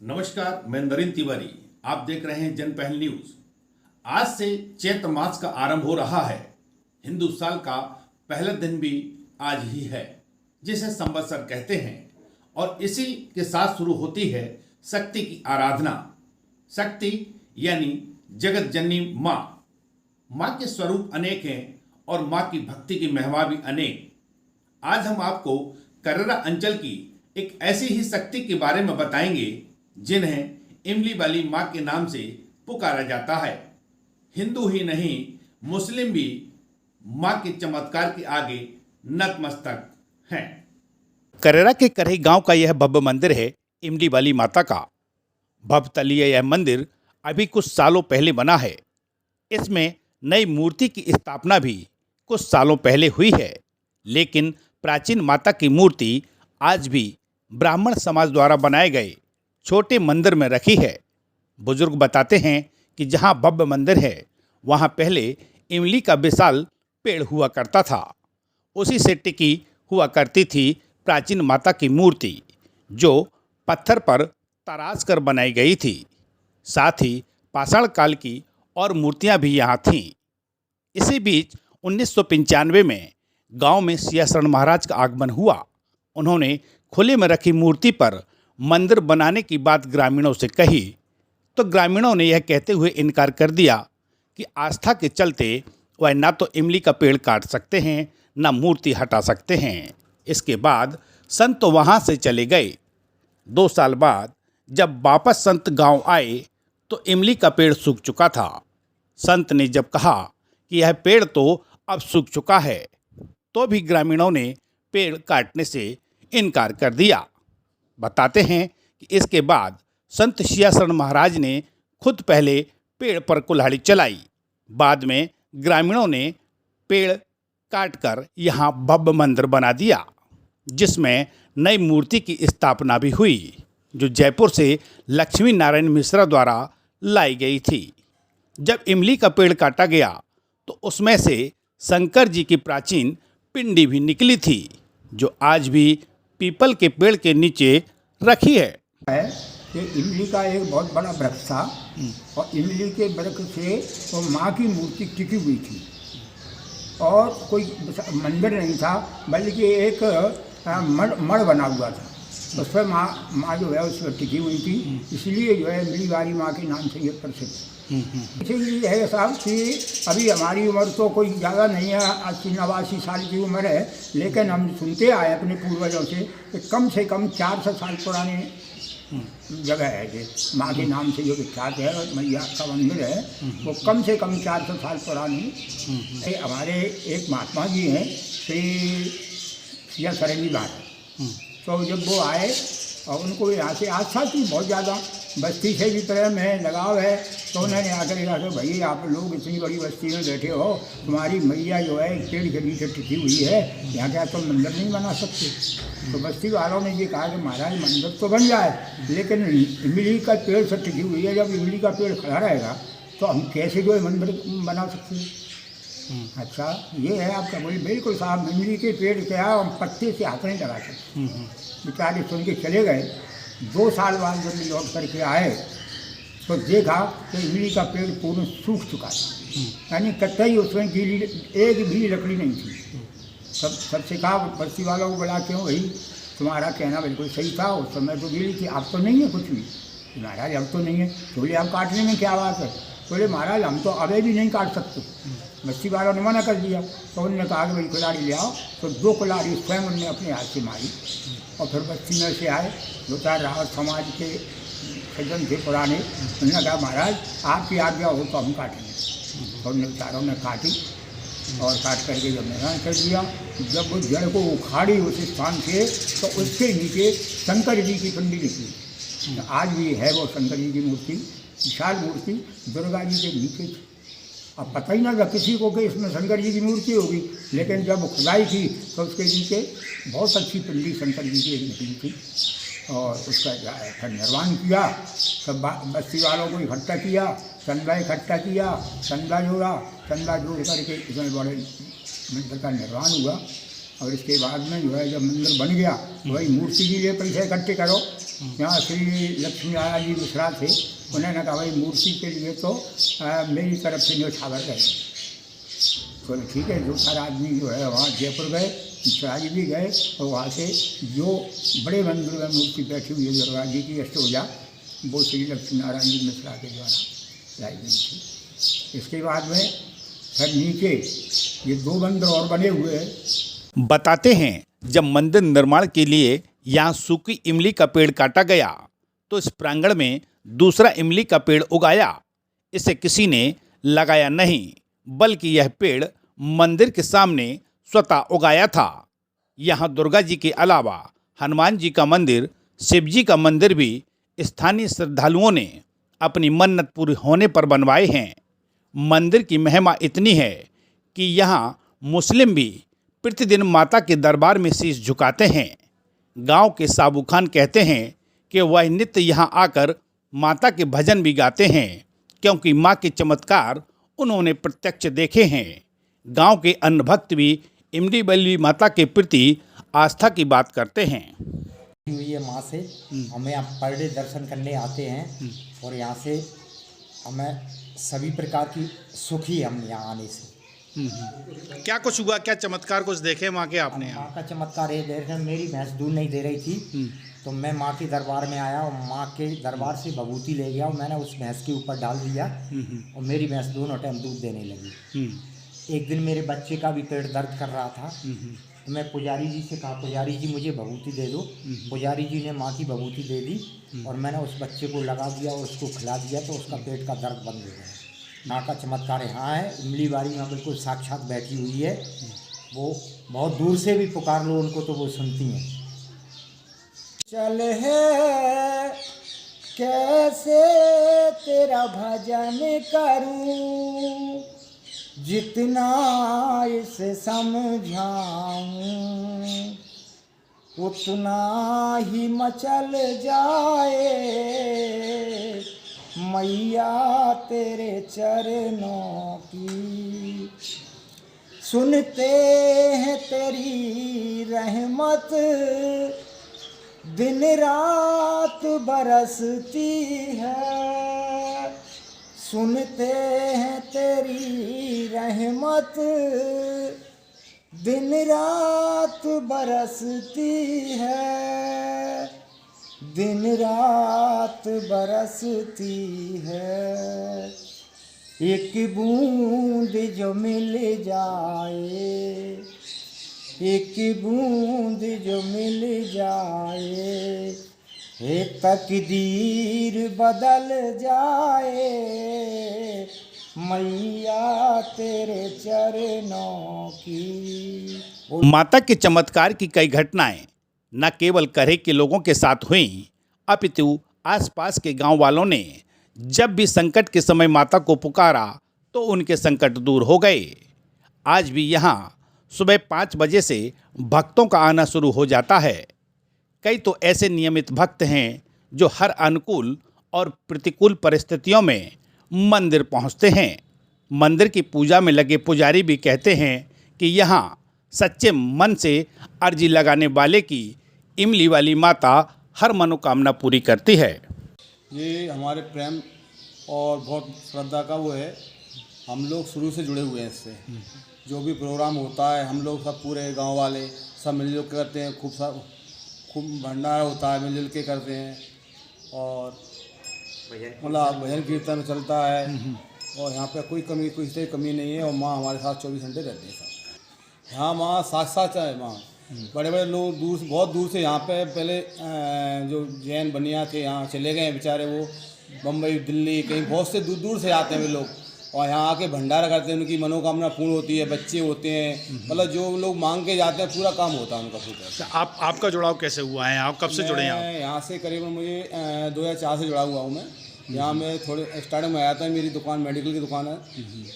नमस्कार, मैं नरेंद्र तिवारी। आप देख रहे हैं जन पहल न्यूज। आज से चैत्र मास का आरंभ हो रहा है। हिंदू साल का पहला दिन भी आज ही है, जिसे संवत्सर कहते हैं, और इसी के साथ शुरू होती है शक्ति की आराधना। शक्ति यानी जगत जननी माँ। माँ के स्वरूप अनेक हैं और माँ की भक्ति की महिमा भी अनेक। आज हम आपको कर्रा अंचल की एक ऐसी ही शक्ति के बारे में बताएंगे जिन्हें इमली वाली माँ के नाम से पुकारा जाता है। हिंदू ही नहीं, मुस्लिम भी माँ के चमत्कार के आगे नतमस्तक हैं। कर्रा के करही गांव का यह भव्य मंदिर है इमली वाली माता का। भवतलीय यह मंदिर अभी कुछ सालों पहले बना है। इसमें नई मूर्ति की स्थापना भी कुछ सालों पहले हुई है, लेकिन प्राचीन माता की मूर्ति आज भी ब्राह्मण समाज द्वारा बनाए गए छोटे मंदिर में रखी है। बुजुर्ग बताते हैं कि जहां भव्य मंदिर है वहां पहले इमली का विशाल पेड़ हुआ करता था। उसी से टिकी हुआ करती थी प्राचीन माता की मूर्ति, जो पत्थर पर तराश कर बनाई गई थी। साथ ही पाषाण काल की और मूर्तियां भी यहाँ थीं। इसी बीच 1995 में गांव में सियाशरण महाराज का आगमन हुआ। उन्होंने खुले में रखी मूर्ति पर मंदिर बनाने की बात ग्रामीणों से कही, तो ग्रामीणों ने यह कहते हुए इनकार कर दिया कि आस्था के चलते वह ना तो इमली का पेड़ काट सकते हैं, ना मूर्ति हटा सकते हैं। इसके बाद संत तो वहाँ से चले गए। 2 साल बाद जब वापस संत गांव आए तो इमली का पेड़ सूख चुका था। संत ने जब कहा कि यह पेड़ तो अब सूख चुका है, तो भी ग्रामीणों ने पेड़ काटने से इनकार कर दिया। बताते हैं कि इसके बाद संत सियाशरण महाराज ने खुद पहले पेड़ पर कुल्हाड़ी चलाई। बाद में ग्रामीणों ने पेड़ काटकर यहाँ भव्य मंदिर बना दिया, जिसमें नई मूर्ति की स्थापना भी हुई, जो जयपुर से लक्ष्मी नारायण मिश्रा द्वारा लाई गई थी। जब इमली का पेड़ काटा गया तो उसमें से शंकर जी की प्राचीन पिंडी भी निकली थी, जो आज भी पीपल के पेड़ के नीचे रखी है कि इमली का एक बहुत बड़ा वृक्ष था और इमली के वृक्ष से वो माँ की मूर्ति टिकी हुई थी और कोई मंदिर नहीं था, बल्कि एक मड़ बना हुआ था। उस पर माँ जो है उस पर टिकी हुई थी, इसलिए जो है इमली वाली माँ के नाम से ये प्रसिद्ध। इसीलिए है साहब कि अभी हमारी उम्र तो कोई ज़्यादा नहीं है, 80-89 साल की उम्र है, लेकिन हम सुनते आए अपने पूर्वजों से कम 400 साल पुरानी जगह है ये माँ के नाम से जो विख्यात है और मैया का मंदिर है, वो कम से कम 400 साल पुरानी। हमारे एक महात्मा जी हैं श्री सियाशरण जी महाराज, तो जब वो आए और उनको यहाँ से आस्था थी बहुत ज़्यादा, बस्ती से भी प्रेम है, लगाव है, तो उन्होंने आकर कहा कि भाई आप लोग इतनी बड़ी बस्ती में बैठे हो, तुम्हारी मैया जो है पेड़ के नीचे टिकी हुई है, यहाँ क्या तुम मंदिर नहीं बना सकते? तो बस्ती वालों ने ये कहा कि महाराज मंदिर तो बन जाए, लेकिन इमली का पेड़ से टिकी हुई है, जब इमली का पेड़ खड़ा रहेगा तो हम कैसे जो है मंदिर बना सकते हैं? अच्छा ये है आपका। बोले बिल्कुल साहब, इमली के पेड़ क्या हम पत्ते से हाथ नहीं लगा सकते। बेचारे सुन के चले गए। 2 साल बाद जब लौट करके आए तो देखा कि इमली का पेड़ पूर्ण सूख चुका था, यानी कतई उसमें गीली एक भी लकड़ी नहीं थी। सबसे कहा बस्ती वालों को बुला क्यों भाई, तुम्हारा कहना बिल्कुल सही था, उस समय तो गीली थी, अब तो नहीं है कुछ भी। महाराज अब तो नहीं है। तो बोले अब काटने में क्या बात है? बोले महाराज हम तो अभी भी नहीं काट सकते। बस्ती वालों ने मना कर दिया। तो उन्होंने कहा कि भाई कुल्हाड़ी ले आओ, तो 2 कुल्हाड़ी स्वयं उन्होंने अपने हाथ से मारी और फिर बस्ती में से आए 2-4 रावत समाज के सज्जन थे पुराने, उन्होंने कहा महाराज आपकी आज्ञा हो तो हम काटेंगे। और उन चारों ने काटी और काट करके जब मैदान कर दिया, जब वो जड़ को उखाड़ी उस स्थान से, तो उसके नीचे शंकर जी की पिंडी निकली। आज भी है वो शंकर जी की मूर्ति, विशाल मूर्ति दुर्गा जी के नीचे थी। अब पता ही ना था किसी को कि इसमें शंकर जी की मूर्ति होगी, लेकिन जब खुदाई की तो उसके नीचे बहुत अच्छी पिंडी शंकर जी की निकली थी और उसका फिर निर्माण किया। सब बस्ती वालों को इकट्ठा किया, चंदा इकट्ठा किया, चंदा जोड़ करके इसमें बड़े मंदिर का निर्माण हुआ। और इसके बाद में जो है जब मंदिर बन गया, वही मूर्ति के लिए पैसे इकट्ठे करो, यहाँ श्री लक्ष्मी नारायण जी मिश्रा थे, उन्होंने कहा भाई मूर्ति के लिए तो मेरी तरफ से न्यौछावर गए। तो ठीक है, दो चार आदमी जो है वहाँ जयपुर गए, मिश्रा जी भी गए, और वहाँ से जो बड़े मंदिर में मूर्ति बैठी हुई है दुर्गा जी की अष्टभुजा, वो श्री लक्ष्मी नारायण जी मिश्रा के द्वारा लाई गई थी। इसके बाद में फिर नीचे ये दो मंदिर और बने हुए हैं। बताते हैं जब मंदिर निर्माण के लिए यहाँ सूखी इमली का पेड़ काटा गया तो इस प्रांगण में दूसरा इमली का पेड़ उगाया। इसे किसी ने लगाया नहीं, बल्कि यह पेड़ मंदिर के सामने स्वतः उगाया था। यहाँ दुर्गा जी के अलावा हनुमान जी का मंदिर, शिव जी का मंदिर भी स्थानीय श्रद्धालुओं ने अपनी मन्नत पूरी होने पर बनवाए हैं। मंदिर की महिमा इतनी है कि यहाँ मुस्लिम भी प्रतिदिन माता के दरबार में शीश झुकाते हैं। गांव के साबू खान कहते हैं कि वह नित्य यहाँ आकर माता के भजन भी गाते हैं, क्योंकि माँ के चमत्कार उन्होंने प्रत्यक्ष देखे हैं। गांव के अन्य भक्त भी इमली वाली माता के प्रति आस्था की बात करते हैं। हुई है माँ से, हमें यहाँ पर डे दर्शन करने आते हैं और यहाँ से हमें सभी प्रकार की सुखी है हम यहाँ आने से। क्या कुछ हुआ, क्या चमत्कार कुछ देखे माँ के आपने? माँ का चमत्कार ये देख रहे हैं, मेरी भैंस दूध नहीं दे रही थी, तो मैं माँ के दरबार में आया और माँ के दरबार से भभूति ले गया और मैंने उस भैंस के ऊपर डाल दिया और मेरी भैंस दोनों टाइम दूध देने लगी। एक दिन मेरे बच्चे का भी पेट दर्द कर रहा था, तो मैं पुजारी जी से कहा, पुजारी जी मुझे भभूति दे दो। पुजारी जी ने माँ की भभूति दे दी और मैंने उस बच्चे को लगा दिया और उसको खिला दिया, तो उसका पेट का दर्द बंद हो गया। माँ का चमत्कार यहाँ है। इमली बाड़ी में बिल्कुल साक्षात बैठी हुई है, वो बहुत दूर से भी पुकार लो उनको तो वो सुनती हैं। चल है कैसे तेरा भजन करूं, जितना इसे समझाऊं उतना ही मचल जाए मैया तेरे चरणों की। सुनते हैं तेरी रहमत दिन रात बरसती है, सुनते हैं तेरी रहमत दिन रात बरसती है, दिन रात बरसती है। एक बूंद जो मिल जाए, एक बूंद जो मिल जाए, हे तकदीर बदल जाए मैया तेरे चरणों की। माता के चमत्कार की कई घटनाएं न केवल करेह के लोगों के साथ हुईं, अपितु आसपास के गांव वालों ने जब भी संकट के समय माता को पुकारा तो उनके संकट दूर हो गए। आज भी यहाँ सुबह 5 बजे से भक्तों का आना शुरू हो जाता है। कई तो ऐसे नियमित भक्त हैं जो हर अनुकूल और प्रतिकूल परिस्थितियों में मंदिर पहुँचते हैं। मंदिर की पूजा में लगे पुजारी भी कहते हैं कि यहाँ सच्चे मन से अर्जी लगाने वाले की इमली वाली माता हर मनोकामना पूरी करती है। ये हमारे प्रेम और बहुत श्रद्धा का वो है। हम लोग शुरू से जुड़े हुए हैं इससे। जो भी प्रोग्राम होता है हम लोग सब पूरे गांव वाले सब मिलजुल के करते हैं। खूब भंडारा होता है, मिलजुल के करते हैं और मतलब भजन कीर्तन चलता है और यहाँ पे कोई कमी नहीं है। और माँ हमारे साथ 24 घंटे रहती है साथ। यहाँ माँ साथ है। माँ बड़े बड़े लोग बहुत दूर से यहाँ पे पहले जो जैन बनिया थे यहाँ चले गए हैं बेचारे, वो बम्बई दिल्ली कहीं बहुत से दूर से आते हैं वे लोग और यहाँ आके भंडारा करते हैं। उनकी मनोकामना पूर्ण होती है, बच्चे होते हैं, मतलब जो लोग मांग के जाते हैं पूरा काम होता है उनका पूरा। आपका जुड़ाव कैसे हुआ है? आप कब से जुड़े हैं? मैं यहाँ से करीबन मुझे 2004 से जुड़ा हुआ हूँ मैं। यहाँ मैं थोड़े स्टार्टिंग में आया था, मेरी दुकान मेडिकल की दुकान है,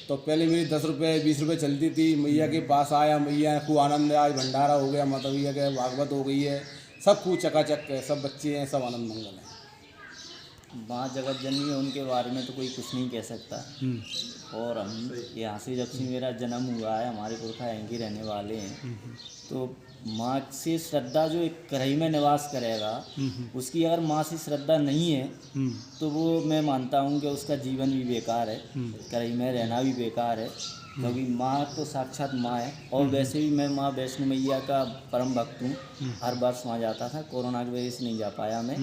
तो पहले मेरी 10 रुपये 20 रुपये चलती थी। मैया के पास आया, मैया खूब आनंद है, आज भंडारा हो गया, माता मैया के भागवत हो गई है, सब कुछ चकाचक है, सब बच्चे हैं, सब आनंद मंगल है। माँ जगत जननी है, उनके बारे में तो कोई कुछ नहीं कह सकता। और हम यहाँ से जब से मेरा जन्म हुआ है, हमारे पुरखा यहीं के रहने वाले हैं, तो माँ से श्रद्धा जो एक कढ़ाई में निवास करेगा, उसकी अगर माँ से श्रद्धा नहीं है तो वो मैं मानता हूँ कि उसका जीवन भी बेकार है, कढ़ाई में रहना भी बेकार है, क्योंकि माँ तो साक्षात माँ है। और वैसे भी मैं माँ वैष्णो मैया का परम भक्त हूँ, हर वर्ष वहाँ जाता था, कोरोना की वजह से नहीं जा पाया मैं,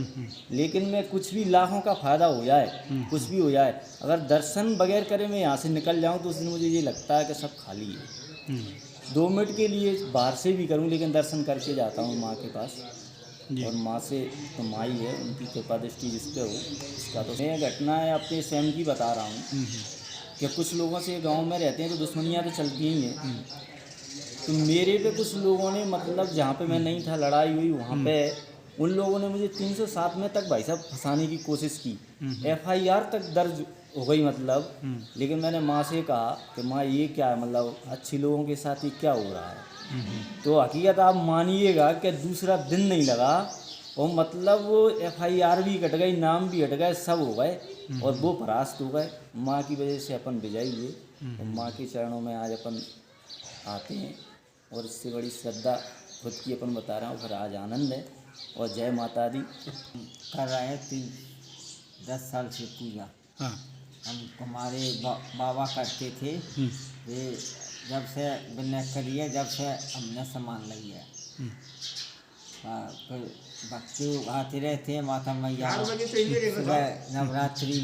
लेकिन मैं कुछ भी लाखों का फ़ायदा हो जाए, कुछ भी हो जाए, अगर दर्शन बगैर करे मैं यहाँ से निकल जाऊँ तो उस दिन मुझे ये लगता है कि सब खाली है। 2 मिनट के लिए बाहर से भी करूं लेकिन दर्शन करके जाता हूं माँ के पास। और माँ से तो माँ ही है, उनकी कृपा दृष्टि जिस पे हो इसका। तो मैं घटना है अपने स्वयं की बता रहा हूँ कि कुछ लोगों से गांव में रहते हैं तो दुश्मनियाँ तो चलती ही हैं। तो मेरे पे कुछ लोगों ने, मतलब जहाँ पे मैं नहीं था, लड़ाई हुई वहाँ पे उन लोगों ने मुझे 307 में तक भाई साहब फंसाने की कोशिश की, FIR तक दर्ज हो गई मतलब। लेकिन मैंने माँ से कहा कि माँ ये क्या है, मतलब अच्छे लोगों के साथ ये क्या हो रहा है। तो हकीकत आप मानिएगा कि दूसरा दिन नहीं लगा और मतलब वो FIR भी कट गई, नाम भी हट गए, सब हो गए और वो परास्त हो गए। माँ की वजह से अपन विजयी हुए और माँ के चरणों में आज अपन आते हैं और इससे बड़ी श्रद्धा खुद की अपन बता रहा हूँ, फिर आज आनंद है। और जय माता दी। कर रहे हैं 10 साल से पूजा। हाँ। हम हमारे बाबा करते थे, वे जब से बिना करिए, जब से हमने सामान लिया है। फिर बच्चे आते रहते हैं माता मैया सुबह नवरात्रि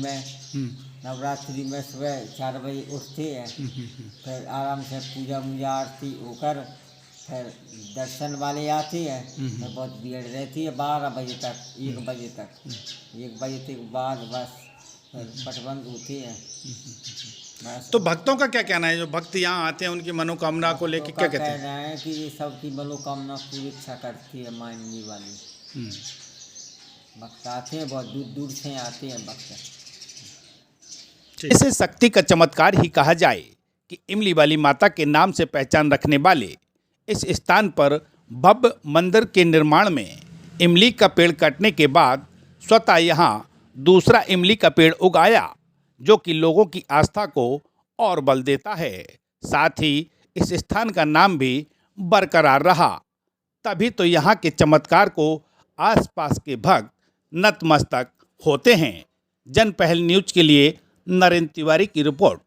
में सुबह 4 बजे उठते हैं, फिर आराम से पूजा मूजा आरती होकर फिर दर्शन वाले आते हैं। तो बहुत भीड़ रहती है 12 बजे तक, 1 बजे तक। 1 बजे तक बाद बस फिर पटबंद होती है। बस तो भक्तों का क्या कहना है, जो भक्त यहाँ आते हैं उनकी मनोकामना को लेकर क्या कहते हैं? कहना है कि ये सबकी मनोकामना पूरी इच्छा करती है मानने वाली। भक्त आते हैं, बहुत दूर दूर से आते हैं भक्त। इसे शक्ति का चमत्कार ही कहा जाए कि इमली वाली माता के नाम से पहचान रखने वाले इस स्थान पर भव्य मंदिर के निर्माण में इमली का पेड़ कटने के बाद स्वतः यहाँ दूसरा इमली का पेड़ उगाया, जो कि लोगों की आस्था को और बल देता है। साथ ही इस स्थान का नाम भी बरकरार रहा। तभी तो यहाँ के चमत्कार को आसपास के भक्त नतमस्तक होते हैं। जन पहल न्यूज के लिए नरेंद्र तिवारी की रिपोर्ट।